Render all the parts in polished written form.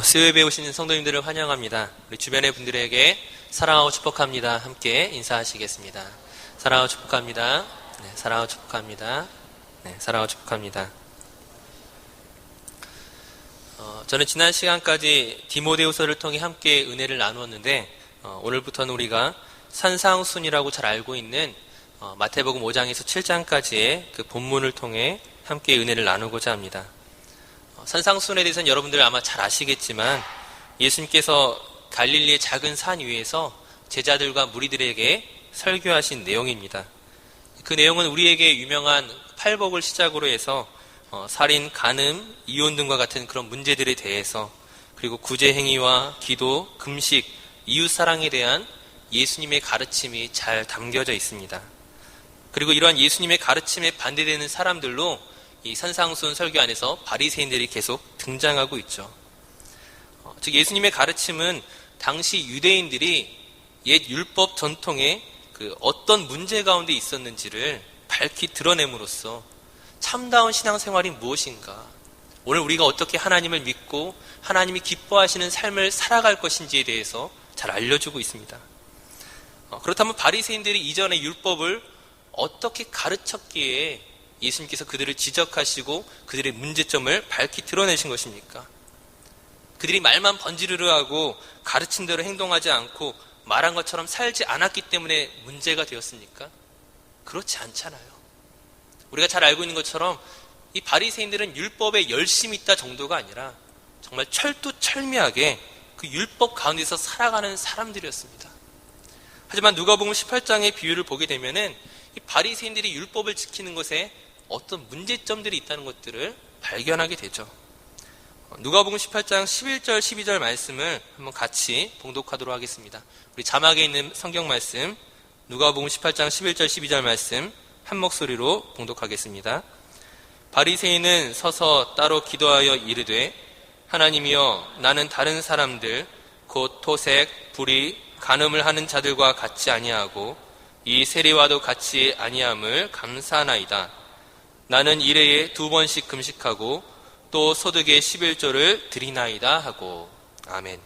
수요예배 오시는 성도님들을 환영합니다. 우리 주변의 분들에게 사랑하고 축복합니다. 함께 인사하시겠습니다. 사랑하고 축복합니다. 네, 사랑하고 축복합니다. 네, 사랑하고 축복합니다. 저는 지난 시간까지 디모데후서를 통해 함께 은혜를 나누었는데 오늘부터는 우리가 산상순이라고 잘 알고 있는 마태복음 5장에서 7장까지의 그 본문을 통해 함께 은혜를 나누고자 합니다. 산상순에 대해서는 여러분들 아마 잘 아시겠지만 예수님께서 갈릴리의 작은 산 위에서 제자들과 무리들에게 설교하신 내용입니다. 그 내용은 우리에게 유명한 팔복을 시작으로 해서 살인, 간음, 이혼 등과 같은 그런 문제들에 대해서, 그리고 구제행위와 기도, 금식, 이웃사랑에 대한 예수님의 가르침이 잘 담겨져 있습니다. 그리고 이러한 예수님의 가르침에 반대되는 사람들로 이 산상순 설교 안에서 바리새인들이 계속 등장하고 있죠. 즉 예수님의 가르침은 당시 유대인들이 옛 율법 전통에 그 어떤 문제 가운데 있었는지를 밝히 드러냄으로써 참다운 신앙생활이 무엇인가, 오늘 우리가 어떻게 하나님을 믿고 하나님이 기뻐하시는 삶을 살아갈 것인지에 대해서 잘 알려주고 있습니다. 그렇다면 바리새인들이 이전의 율법을 어떻게 가르쳤기에 예수님께서 그들을 지적하시고 그들의 문제점을 밝히 드러내신 것입니까? 그들이 말만 번지르르 하고 가르친 대로 행동하지 않고 말한 것처럼 살지 않았기 때문에 문제가 되었습니까? 그렇지 않잖아요. 우리가 잘 알고 있는 것처럼 이 바리새인들은 율법에 열심히 있다 정도가 아니라 정말 철두철미하게 그 율법 가운데서 살아가는 사람들이었습니다. 하지만 누가복음 18장의 비유를 보게 되면은 이 바리새인들이 율법을 지키는 것에 어떤 문제점들이 있다는 것들을 발견하게 되죠. 누가복음 18장 11절 12절 말씀을 한번 같이 봉독하도록 하겠습니다. 우리 자막에 있는 성경 말씀 누가복음 18장 11절 12절 말씀 한 목소리로 봉독하겠습니다. 바리새인은 서서 따로 기도하여 이르되 하나님이여, 나는 다른 사람들 곧 토색, 불의, 간음을 하는 자들과 같이 아니하고 이 세리와도 같이 아니함을 감사하나이다. 나는 일회에 2번씩 금식하고 또 소득의 11조를 드리나이다 하고. 아멘.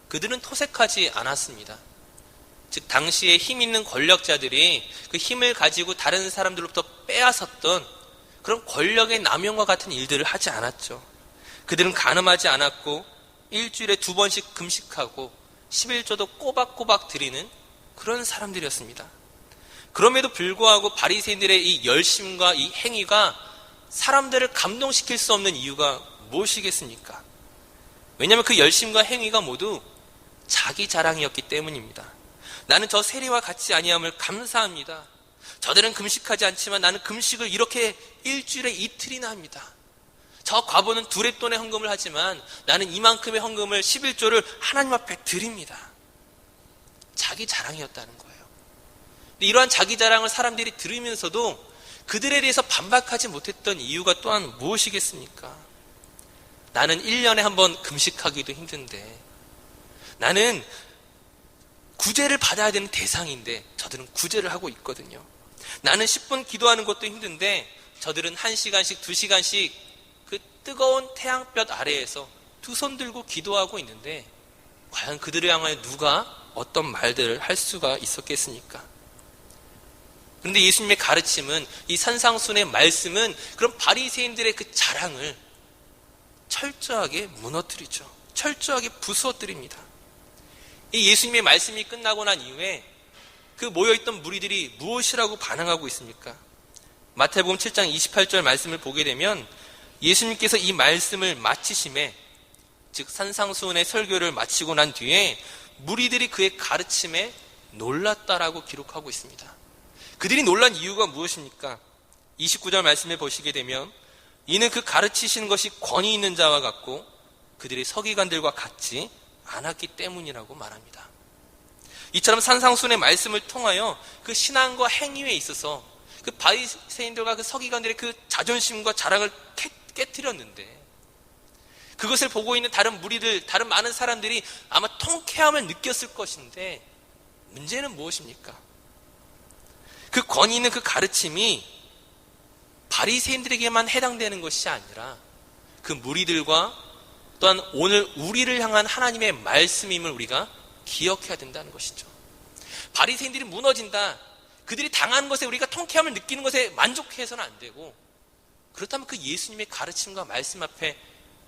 그들은 토색하지 않았습니다. 즉 당시에 힘 있는 권력자들이 그 힘을 가지고 다른 사람들로부터 빼앗았던 그런 권력의 남용과 같은 일들을 하지 않았죠. 그들은 간음하지 않았고 일주일에 2번씩 금식하고 11조도 꼬박꼬박 드리는 그런 사람들이었습니다. 그럼에도 불구하고 바리새인들의 이 열심과 이 행위가 사람들을 감동시킬 수 없는 이유가 무엇이겠습니까? 왜냐하면 그 열심과 행위가 모두 자기 자랑이었기 때문입니다. 나는 저 세리와 같이 아니함을 감사합니다. 저들은 금식하지 않지만 나는 금식을 이렇게 일주일에 이틀이나 합니다. 저 과부는 2렙돈의 헌금을 하지만 나는 이만큼의 헌금을 11조를 하나님 앞에 드립니다. 자기 자랑이었다는 거예요. 이러한 자기 자랑을 사람들이 들으면서도 그들에 대해서 반박하지 못했던 이유가 또한 무엇이겠습니까? 나는 1년에 한 번 금식하기도 힘든데, 나는 구제를 받아야 되는 대상인데 저들은 구제를 하고 있거든요. 나는 10분 기도하는 것도 힘든데 저들은 1시간씩 2시간씩 그 뜨거운 태양볕 아래에서 2손 들고 기도하고 있는데 과연 그들을 향하여 누가 어떤 말들을 할 수가 있었겠습니까? 그런데 예수님의 가르침은, 이 산상순의 말씀은 그런 바리새인들의 그 자랑을 철저하게 무너뜨리죠. 철저하게 부수어뜨립니다. 이 예수님의 말씀이 끝나고 난 이후에 그 모여있던 무리들이 무엇이라고 반응하고 있습니까? 마태복음 7장 28절 말씀을 보게 되면 예수님께서 이 말씀을 마치심에, 즉 산상순의 설교를 마치고 난 뒤에 무리들이 그의 가르침에 놀랐다라고 기록하고 있습니다. 그들이 놀란 이유가 무엇입니까? 29절 말씀에 보시게 되면 이는 그 가르치시는 것이 권위 있는 자와 같고 그들이 서기관들과 같지 않았기 때문이라고 말합니다. 이처럼 산상순의 말씀을 통하여 그 신앙과 행위에 있어서 그 바리새인들과 그 서기관들의 그 자존심과 자랑을 깨트렸는데, 그것을 보고 있는 다른 무리들, 다른 많은 사람들이 아마 통쾌함을 느꼈을 것인데, 문제는 무엇입니까? 그 권위 있는 그 가르침이 바리새인들에게만 해당되는 것이 아니라 그 무리들과 또한 오늘 우리를 향한 하나님의 말씀임을 우리가 기억해야 된다는 것이죠. 바리새인들이 무너진다, 그들이 당하는 것에 우리가 통쾌함을 느끼는 것에 만족해서는 안 되고, 그렇다면 그 예수님의 가르침과 말씀 앞에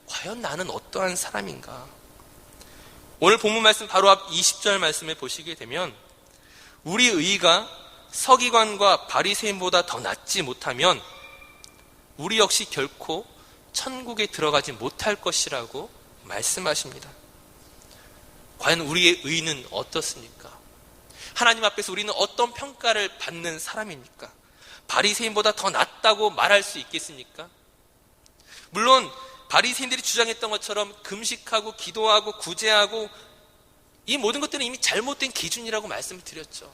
과연 나는 어떠한 사람인가? 오늘 본문 말씀 바로 앞 20절 말씀을 보시게 되면, 우리 의가 서기관과 바리새인보다 더 낫지 못하면 우리 역시 결코 천국에 들어가지 못할 것이라고 말씀하십니다. 과연 우리의 의는 어떻습니까? 하나님 앞에서 우리는 어떤 평가를 받는 사람입니까? 바리새인보다 더 낫다고 말할 수 있겠습니까? 물론 바리새인들이 주장했던 것처럼 금식하고 기도하고 구제하고 이 모든 것들은 이미 잘못된 기준이라고 말씀을 드렸죠.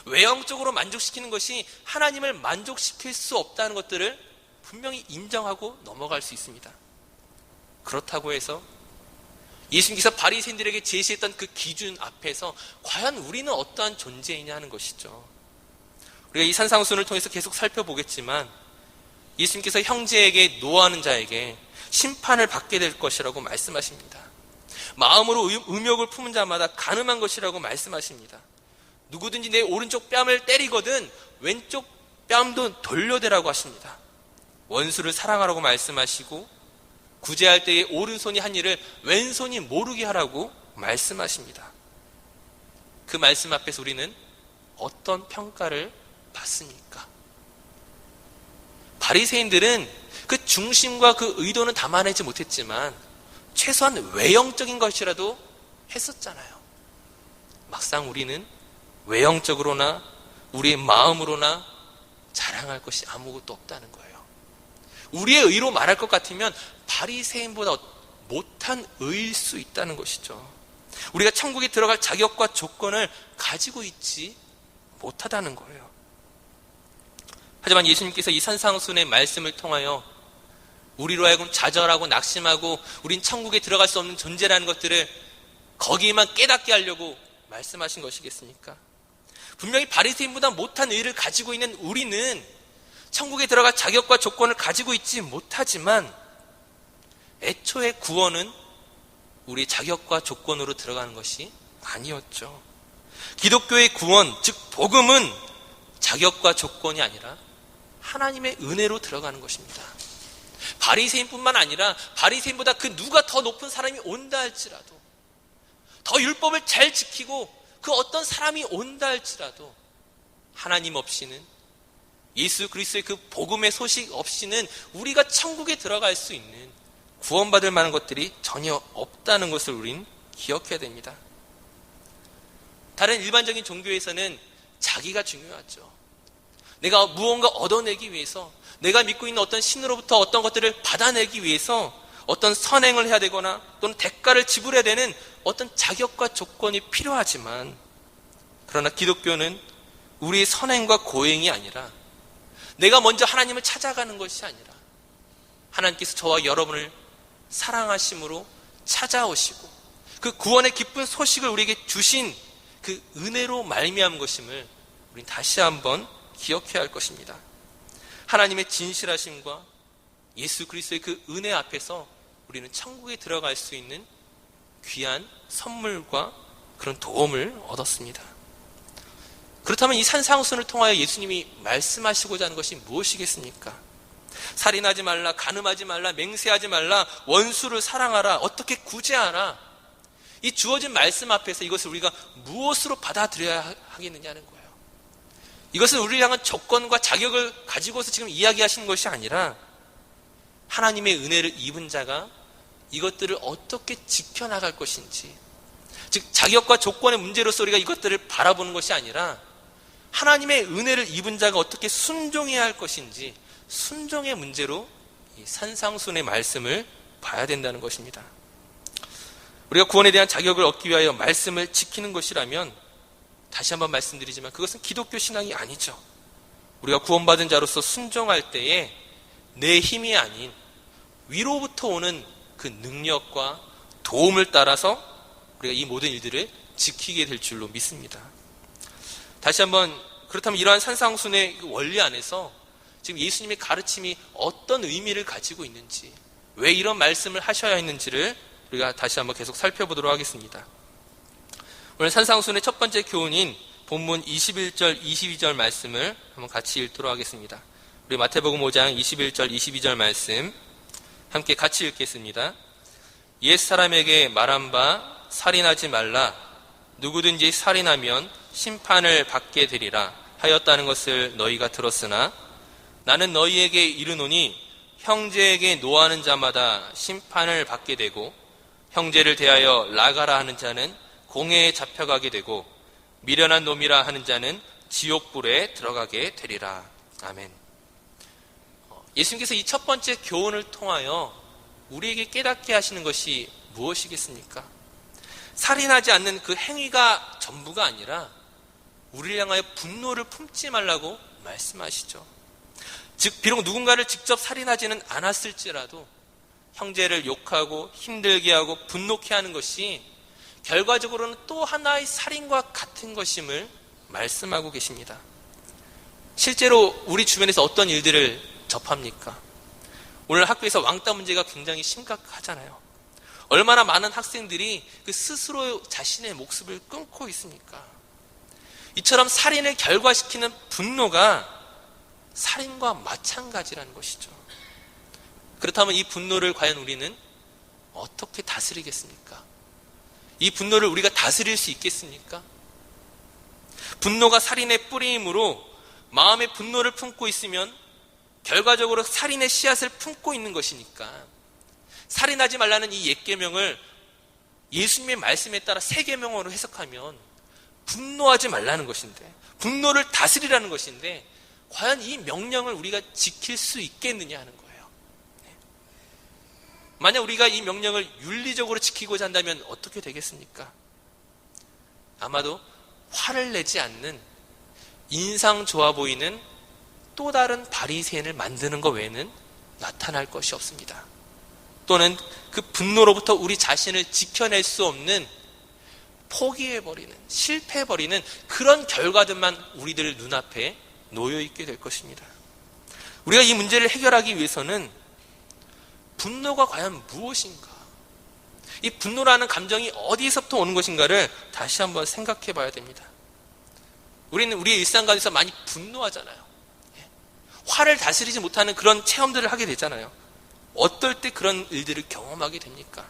외형적으로 만족시키는 것이 하나님을 만족시킬 수 없다는 것들을 분명히 인정하고 넘어갈 수 있습니다. 그렇다고 해서 예수님께서 바리새인들에게 제시했던 그 기준 앞에서 과연 우리는 어떠한 존재이냐 하는 것이죠. 우리가 이 산상순을 통해서 계속 살펴보겠지만 예수님께서 형제에게 노하는 자에게 심판을 받게 될 것이라고 말씀하십니다. 마음으로 음욕을 품은 자마다 간음한 것이라고 말씀하십니다. 누구든지 내 오른쪽 뺨을 때리거든 왼쪽 뺨도 돌려대라고 하십니다. 원수를 사랑하라고 말씀하시고 구제할 때에 오른손이 한 일을 왼손이 모르게 하라고 말씀하십니다. 그 말씀 앞에서 우리는 어떤 평가를 받습니까? 바리새인들은 그 중심과 그 의도는 담아내지 못했지만 최소한 외형적인 것이라도 했었잖아요. 막상 우리는 외형적으로나 우리의 마음으로나 자랑할 것이 아무것도 없다는 거예요. 우리의 의로 말할 것 같으면 바리새인보다 못한 의일 수 있다는 것이죠. 우리가 천국에 들어갈 자격과 조건을 가지고 있지 못하다는 거예요. 하지만 예수님께서 이 산상순의 말씀을 통하여 우리로 하여금 좌절하고 낙심하고 우린 천국에 들어갈 수 없는 존재라는 것들을 거기에만 깨닫게 하려고 말씀하신 것이겠습니까? 분명히 바리새인보다 못한 의를 가지고 있는 우리는 천국에 들어갈 자격과 조건을 가지고 있지 못하지만 애초에 구원은 우리 자격과 조건으로 들어가는 것이 아니었죠. 기독교의 구원, 즉 복음은 자격과 조건이 아니라 하나님의 은혜로 들어가는 것입니다. 바리새인뿐만 아니라 바리새인보다 그 누가 더 높은 사람이 온다 할지라도, 더 율법을 잘 지키고 그 어떤 사람이 온다 할지라도 하나님 없이는, 예수 그리스도의 그 복음의 소식 없이는 우리가 천국에 들어갈 수 있는 구원받을 만한 것들이 전혀 없다는 것을 우린 기억해야 됩니다. 다른 일반적인 종교에서는 자기가 중요하죠. 내가 무언가 얻어내기 위해서, 내가 믿고 있는 어떤 신으로부터 어떤 것들을 받아내기 위해서 어떤 선행을 해야 되거나 또는 대가를 지불해야 되는 어떤 자격과 조건이 필요하지만, 그러나 기독교는 우리의 선행과 고행이 아니라 내가 먼저 하나님을 찾아가는 것이 아니라 하나님께서 저와 여러분을 사랑하심으로 찾아오시고 그 구원의 기쁜 소식을 우리에게 주신 그 은혜로 말미암은 것임을 우린 다시 한번 기억해야 할 것입니다. 하나님의 진실하심과 예수 그리스도의 그 은혜 앞에서 우리는 천국에 들어갈 수 있는 귀한 선물과 그런 도움을 얻었습니다. 그렇다면 이 산상순을 통하여 예수님이 말씀하시고자 하는 것이 무엇이겠습니까? 살인하지 말라, 간음하지 말라, 맹세하지 말라, 원수를 사랑하라, 어떻게 구제하라. 이 주어진 말씀 앞에서 이것을 우리가 무엇으로 받아들여야 하겠느냐는 거예요. 이것은 우리를 향한 조건과 자격을 가지고서 지금 이야기하시는 것이 아니라 하나님의 은혜를 입은 자가 이것들을 어떻게 지켜나갈 것인지, 즉 자격과 조건의 문제로서 우리가 이것들을 바라보는 것이 아니라 하나님의 은혜를 입은 자가 어떻게 순종해야 할 것인지, 순종의 문제로 이 산상순의 말씀을 봐야 된다는 것입니다. 우리가 구원에 대한 자격을 얻기 위하여 말씀을 지키는 것이라면, 다시 한번 말씀드리지만 그것은 기독교 신앙이 아니죠. 우리가 구원받은 자로서 순종할 때에 내 힘이 아닌 위로부터 오는 그 능력과 도움을 따라서 우리가 이 모든 일들을 지키게 될 줄로 믿습니다. 다시 한번, 그렇다면 이러한 산상순의 원리 안에서 지금 예수님의 가르침이 어떤 의미를 가지고 있는지, 왜 이런 말씀을 하셔야 했는지를 우리가 다시 한번 계속 살펴보도록 하겠습니다. 오늘 산상순의 첫 번째 교훈인 본문 21절, 22절 말씀을 한번 같이 읽도록 하겠습니다. 우리 마태복음 5장 21절, 22절 말씀 함께 같이 읽겠습니다. 옛사람에게 말한 바 살인하지 말라. 누구든지 살인하면 심판을 받게 되리라 하였다는 것을 너희가 들었으나 나는 너희에게 이르노니 형제에게 노하는 자마다 심판을 받게 되고 형제를 대하여 나가라 하는 자는 공회에 잡혀가게 되고 미련한 놈이라 하는 자는 지옥불에 들어가게 되리라. 아멘. 예수님께서 이 첫 번째 교훈을 통하여 우리에게 깨닫게 하시는 것이 무엇이겠습니까? 살인하지 않는 그 행위가 전부가 아니라 우리를 향하여 분노를 품지 말라고 말씀하시죠. 즉 비록 누군가를 직접 살인하지는 않았을지라도 형제를 욕하고 힘들게 하고 분노케 하는 것이 결과적으로는 또 하나의 살인과 같은 것임을 말씀하고 계십니다. 실제로 우리 주변에서 어떤 일들을 접합니까? 오늘 학교에서 왕따 문제가 굉장히 심각하잖아요. 얼마나 많은 학생들이 그 스스로 자신의 목숨을 끊고 있습니까? 이처럼 살인을 결과시키는 분노가 살인과 마찬가지라는 것이죠. 그렇다면 이 분노를 과연 우리는 어떻게 다스리겠습니까? 이 분노를 우리가 다스릴 수 있겠습니까? 분노가 살인의 뿌리이므로 마음에 분노를 품고 있으면 결과적으로 살인의 씨앗을 품고 있는 것이니까 살인하지 말라는 이 옛 계명을 예수님의 말씀에 따라 새 계명으로 해석하면 분노하지 말라는 것인데, 분노를 다스리라는 것인데 과연 이 명령을 우리가 지킬 수 있겠느냐 하는 거예요. 만약 우리가 이 명령을 윤리적으로 지키고자 한다면 어떻게 되겠습니까? 아마도 화를 내지 않는 인상 좋아 보이는 또 다른 바리새인을 만드는 것 외에는 나타날 것이 없습니다. 또는 그 분노로부터 우리 자신을 지켜낼 수 없는 포기해버리는, 실패해버리는 그런 결과들만 우리들 눈앞에 놓여있게 될 것입니다. 우리가 이 문제를 해결하기 위해서는 분노가 과연 무엇인가? 이 분노라는 감정이 어디서부터 오는 것인가를 다시 한번 생각해 봐야 됩니다. 우리는 우리의 일상 가운데서 많이 분노하잖아요. 화를 다스리지 못하는 그런 체험들을 하게 되잖아요. 어떨 때 그런 일들을 경험하게 됩니까?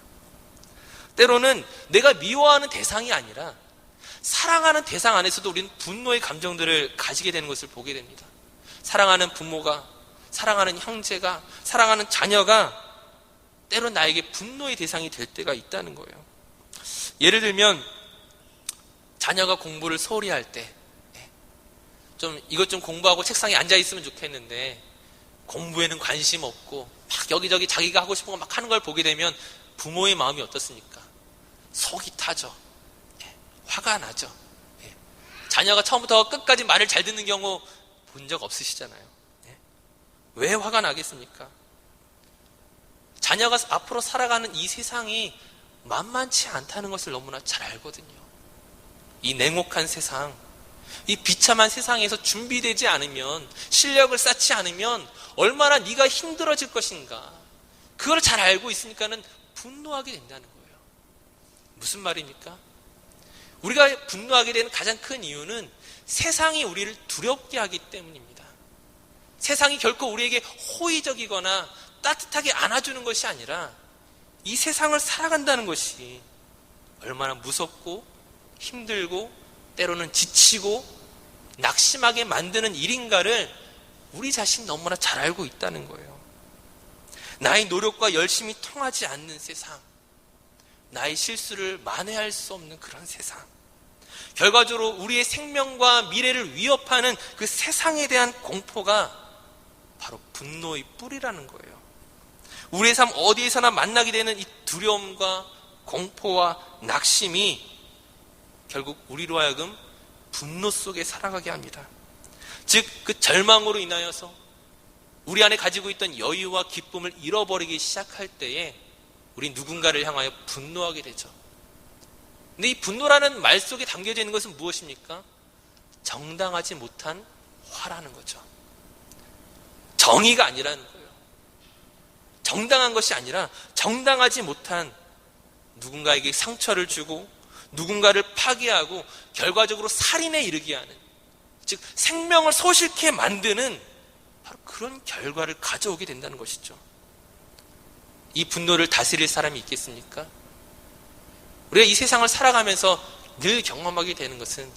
때로는 내가 미워하는 대상이 아니라 사랑하는 대상 안에서도 우리는 분노의 감정들을 가지게 되는 것을 보게 됩니다. 사랑하는 부모가, 사랑하는 형제가, 사랑하는 자녀가 때로 나에게 분노의 대상이 될 때가 있다는 거예요. 예를 들면 자녀가 공부를 소홀히 할 때 좀 이것 좀 공부하고 책상에 앉아 있으면 좋겠는데 공부에는 관심 없고 막 여기저기 자기가 하고 싶은 거 막 하는 걸 보게 되면 부모의 마음이 어떻습니까? 속이 타죠. 화가 나죠. 자녀가 처음부터 끝까지 말을 잘 듣는 경우 본 적 없으시잖아요. 왜 화가 나겠습니까? 자녀가 앞으로 살아가는 이 세상이 만만치 않다는 것을 너무나 잘 알거든요. 이 냉혹한 세상, 이 비참한 세상에서 준비되지 않으면, 실력을 쌓지 않으면 얼마나 네가 힘들어질 것인가, 그걸 잘 알고 있으니까는 분노하게 된다는 거예요. 무슨 말입니까? 우리가 분노하게 되는 가장 큰 이유는 세상이 우리를 두렵게 하기 때문입니다. 세상이 결코 우리에게 호의적이거나 따뜻하게 안아주는 것이 아니라 이 세상을 살아간다는 것이 얼마나 무섭고 힘들고 때로는 지치고 낙심하게 만드는 일인가를 우리 자신이 너무나 잘 알고 있다는 거예요. 나의 노력과 열심이 통하지 않는 세상, 나의 실수를 만회할 수 없는 그런 세상, 결과적으로 우리의 생명과 미래를 위협하는 그 세상에 대한 공포가 바로 분노의 뿌리라는 거예요. 우리의 삶 어디에서나 만나게 되는 이 두려움과 공포와 낙심이 결국 우리로 하여금 분노 속에 살아가게 합니다. 즉 그 절망으로 인하여서 우리 안에 가지고 있던 여유와 기쁨을 잃어버리기 시작할 때에 우리 누군가를 향하여 분노하게 되죠. 근데 이 분노라는 말 속에 담겨져 있는 것은 무엇입니까? 정당하지 못한 화라는 거죠. 정의가 아니라는 거예요. 정당한 것이 아니라 정당하지 못한 누군가에게 상처를 주고 누군가를 파괴하고 결과적으로 살인에 이르게 하는, 즉 생명을 소실케 만드는 바로 그런 결과를 가져오게 된다는 것이죠. 이 분노를 다스릴 사람이 있겠습니까? 우리가 이 세상을 살아가면서 늘 경험하게 되는 것은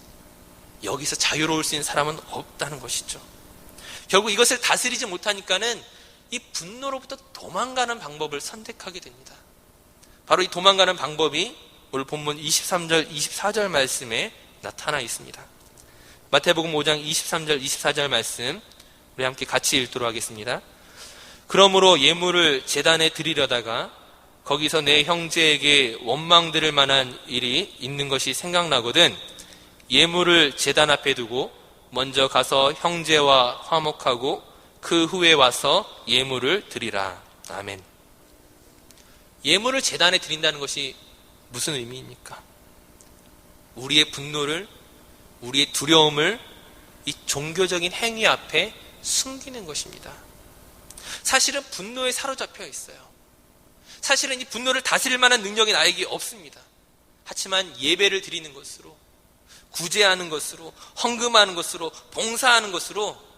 여기서 자유로울 수 있는 사람은 없다는 것이죠. 결국 이것을 다스리지 못하니까는 이 분노로부터 도망가는 방법을 선택하게 됩니다. 바로 이 도망가는 방법이 오늘 본문 23절, 24절 말씀에 나타나 있습니다. 마태복음 5장 23절, 24절 말씀 우리 함께 같이 읽도록 하겠습니다. 그러므로 예물을 제단에 드리려다가 거기서 내 형제에게 원망 들을 만한 일이 있는 것이 생각나거든 예물을 제단 앞에 두고 먼저 가서 형제와 화목하고 그 후에 와서 예물을 드리라. 아멘. 예물을 제단에 드린다는 것이 무슨 의미입니까? 우리의 분노를, 우리의 두려움을 이 종교적인 행위 앞에 숨기는 것입니다. 사실은 분노에 사로잡혀 있어요. 사실은 이 분노를 다스릴 만한 능력이 나에게 없습니다. 하지만 예배를 드리는 것으로, 구제하는 것으로, 헌금하는 것으로, 봉사하는 것으로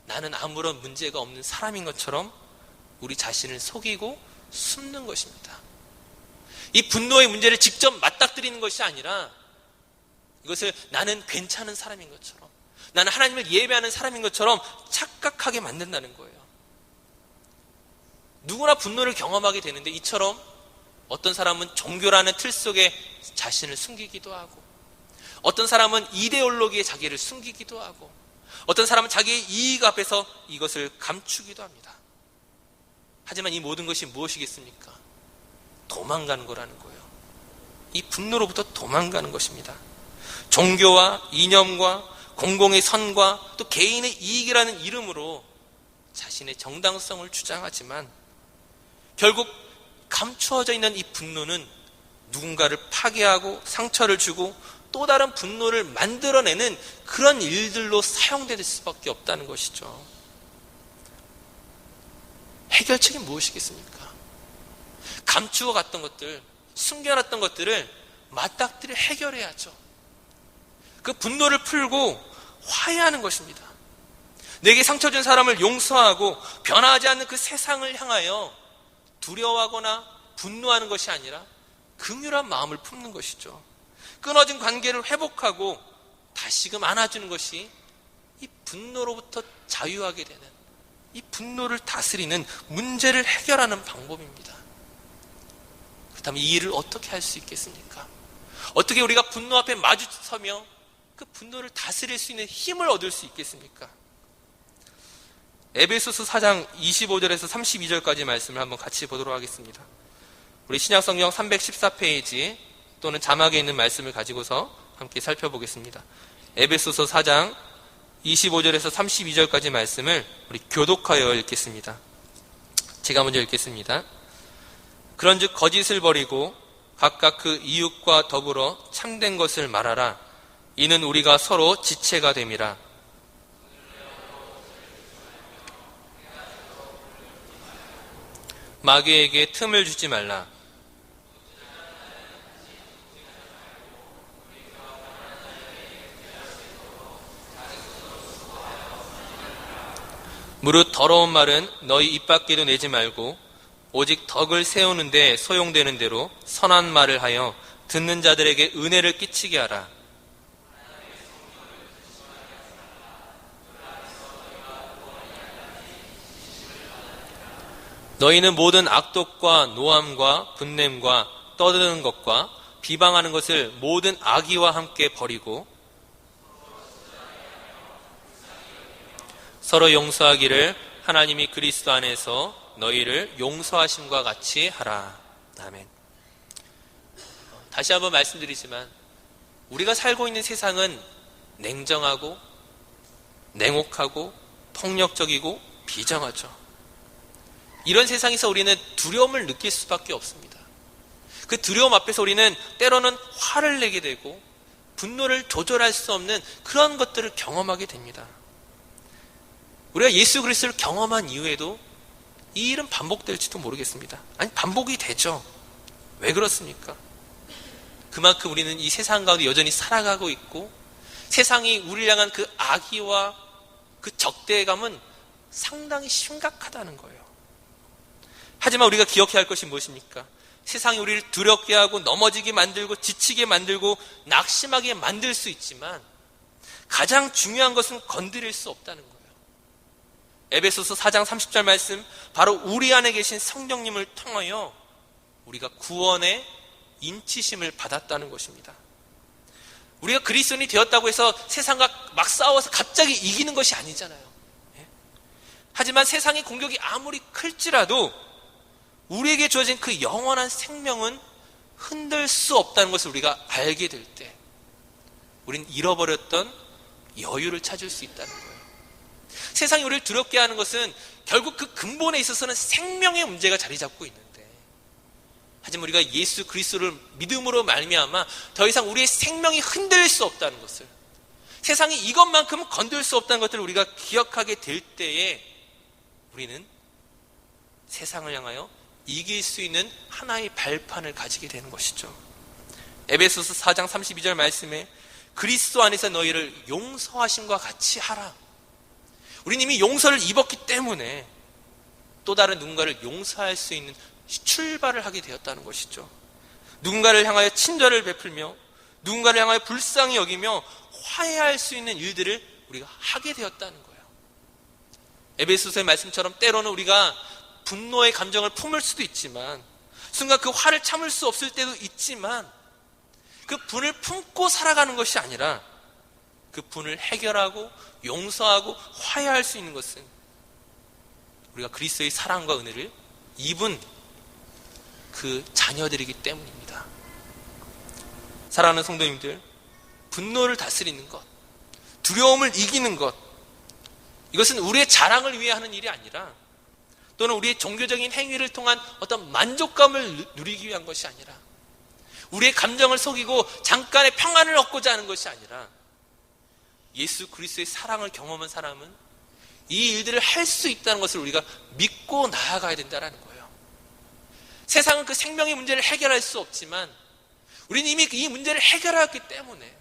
나는 아무런 문제가 없는 사람인 것처럼 우리 자신을 속이고 숨는 것입니다. 이 분노의 문제를 직접 맞닥뜨리는 것이 아니라 이것을 나는 괜찮은 사람인 것처럼, 나는 하나님을 예배하는 사람인 것처럼 착각하게 만든다는 거예요. 누구나 분노를 경험하게 되는데 이처럼 어떤 사람은 종교라는 틀 속에 자신을 숨기기도 하고, 어떤 사람은 이데올로기에 자기를 숨기기도 하고, 어떤 사람은 자기의 이익 앞에서 이것을 감추기도 합니다. 하지만 이 모든 것이 무엇이겠습니까? 도망가는 거라는 거예요. 이 분노로부터 도망가는 것입니다. 종교와 이념과 공공의 선과 또 개인의 이익이라는 이름으로 자신의 정당성을 주장하지만 결국 감추어져 있는 이 분노는 누군가를 파괴하고 상처를 주고 또 다른 분노를 만들어내는 그런 일들로 사용될 수밖에 없다는 것이죠. 해결책이 무엇이겠습니까? 감추어 갔던 것들, 숨겨놨던 것들을 맞닥뜨려 해결해야죠. 그 분노를 풀고 화해하는 것입니다. 내게 상처 준 사람을 용서하고 변화하지 않는 그 세상을 향하여 두려워하거나 분노하는 것이 아니라 긍휼한 마음을 품는 것이죠. 끊어진 관계를 회복하고 다시금 안아주는 것이 이 분노로부터 자유하게 되는, 이 분노를 다스리는, 문제를 해결하는 방법입니다. 그렇다면 이 일을 어떻게 할 수 있겠습니까? 어떻게 우리가 분노 앞에 마주서며 그 분노를 다스릴 수 있는 힘을 얻을 수 있겠습니까? 에베소서 4장 25절에서 32절까지 말씀을 한번 같이 보도록 하겠습니다. 우리 신약성경 314페이지 또는 자막에 있는 말씀을 가지고서 함께 살펴보겠습니다. 에베소서 4장 25절에서 32절까지 말씀을 우리 교독하여 읽겠습니다. 제가 먼저 읽겠습니다. 그런즉 거짓을 버리고 각각 그 이웃과 더불어 참된 것을 말하라. 이는 우리가 서로 지체가 됨이라. 마귀에게 틈을 주지 말라. 무릇 더러운 말은 너희 입 밖에도 내지 말고 오직 덕을 세우는데 소용되는 대로 선한 말을 하여 듣는 자들에게 은혜를 끼치게 하라. 너희는 모든 악독과 노함과 분냄과 떠드는 것과 비방하는 것을 모든 악의와 함께 버리고 서로 용서하기를 하나님이 그리스도 안에서 너희를 용서하심과 같이 하라. 아멘. 다시 한번 말씀드리지만 우리가 살고 있는 세상은 냉정하고 냉혹하고 폭력적이고 비정하죠. 이런 세상에서 우리는 두려움을 느낄 수밖에 없습니다. 그 두려움 앞에서 우리는 때로는 화를 내게 되고 분노를 조절할 수 없는 그런 것들을 경험하게 됩니다. 우리가 예수 그리스도를 경험한 이후에도 이 일은 반복될지도 모르겠습니다. 아니, 반복이 되죠. 왜 그렇습니까? 그만큼 우리는 이 세상 가운데 여전히 살아가고 있고, 세상이 우리를 향한 그 악의와 그 적대감은 상당히 심각하다는 거예요. 하지만 우리가 기억해야 할 것이 무엇입니까? 세상이 우리를 두렵게 하고 넘어지게 만들고 지치게 만들고 낙심하게 만들 수 있지만, 가장 중요한 것은 건드릴 수 없다는 거예요. 에베소서 4장 30절 말씀, 바로 우리 안에 계신 성령님을 통하여 우리가 구원의 인치심을 받았다는 것입니다. 우리가 그리스도인이 되었다고 해서 세상과 막 싸워서 갑자기 이기는 것이 아니잖아요. 하지만 세상의 공격이 아무리 클지라도 우리에게 주어진 그 영원한 생명은 흔들 수 없다는 것을 우리가 알게 될 때, 우린 잃어버렸던 여유를 찾을 수 있다는 거예요. 세상이 우리를 두렵게 하는 것은 결국 그 근본에 있어서는 생명의 문제가 자리 잡고 있는데, 하지만 우리가 예수 그리스도를 믿음으로 말미암아 더 이상 우리의 생명이 흔들릴 수 없다는 것을, 세상이 이것만큼은 건들 수 없다는 것들을 우리가 기억하게 될 때에 우리는 세상을 향하여 이길 수 있는 하나의 발판을 가지게 되는 것이죠. 에베소서 4장 32절 말씀에 그리스도 안에서 너희를 용서하심과 같이 하라. 우리는 이미 용서를 입었기 때문에 또 다른 누군가를 용서할 수 있는 출발을 하게 되었다는 것이죠. 누군가를 향하여 친절을 베풀며 누군가를 향하여 불쌍히 여기며 화해할 수 있는 일들을 우리가 하게 되었다는 거예요. 에베소서의 말씀처럼 때로는 우리가 분노의 감정을 품을 수도 있지만, 순간 그 화를 참을 수 없을 때도 있지만, 그 분을 품고 살아가는 것이 아니라 그 분을 해결하고 용서하고 화해할 수 있는 것은 우리가 그리스도의 사랑과 은혜를 입은 그 자녀들이기 때문입니다. 사랑하는 성도님들, 분노를 다스리는 것, 두려움을 이기는 것, 이것은 우리의 자랑을 위해 하는 일이 아니라, 또는 우리의 종교적인 행위를 통한 어떤 만족감을 누리기 위한 것이 아니라, 우리의 감정을 속이고 잠깐의 평안을 얻고자 하는 것이 아니라, 예수 그리스도의 사랑을 경험한 사람은 이 일들을 할 수 있다는 것을 우리가 믿고 나아가야 된다는 거예요. 세상은 그 생명의 문제를 해결할 수 없지만 우리는 이미 이 문제를 해결했기 때문에,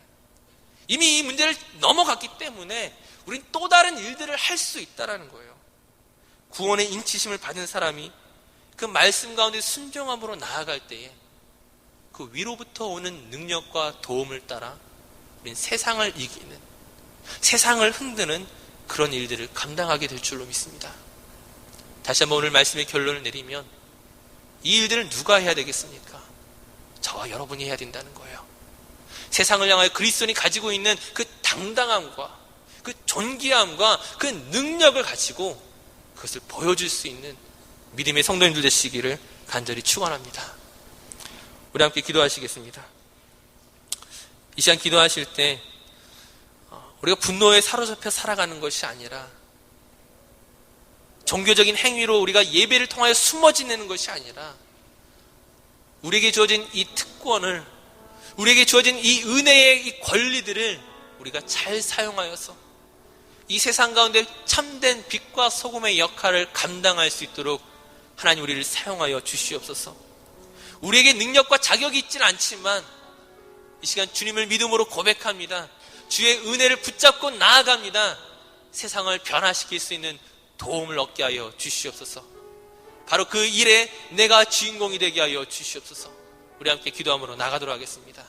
이미 이 문제를 넘어갔기 때문에 우리는 또 다른 일들을 할 수 있다는 거예요. 구원의 인치심을 받은 사람이 그 말씀 가운데 순종함으로 나아갈 때에 그 위로부터 오는 능력과 도움을 따라 우리는 세상을 이기는, 세상을 흔드는 그런 일들을 감당하게 될 줄로 믿습니다. 다시 한번 오늘 말씀의 결론을 내리면, 이 일들을 누가 해야 되겠습니까? 저와 여러분이 해야 된다는 거예요. 세상을 향하여 그리스도인이 가지고 있는 그 당당함과 그 존귀함과 그 능력을 가지고 그것을 보여줄 수 있는 믿음의 성도님들 되시기를 간절히 축원합니다. 우리 함께 기도하시겠습니다. 이 시간 기도하실 때 우리가 분노에 사로잡혀 살아가는 것이 아니라, 종교적인 행위로 우리가 예배를 통하여 숨어 지내는 것이 아니라, 우리에게 주어진 이 특권을, 우리에게 주어진 이 은혜의 이 권리들을 우리가 잘 사용하여서 이 세상 가운데 참된 빛과 소금의 역할을 감당할 수 있도록 하나님 우리를 사용하여 주시옵소서. 우리에게 능력과 자격이 있지는 않지만 이 시간 주님을 믿음으로 고백합니다. 주의 은혜를 붙잡고 나아갑니다. 세상을 변화시킬 수 있는 도움을 얻게 하여 주시옵소서. 바로 그 일에 내가 주인공이 되게 하여 주시옵소서. 우리 함께 기도함으로 나가도록 하겠습니다.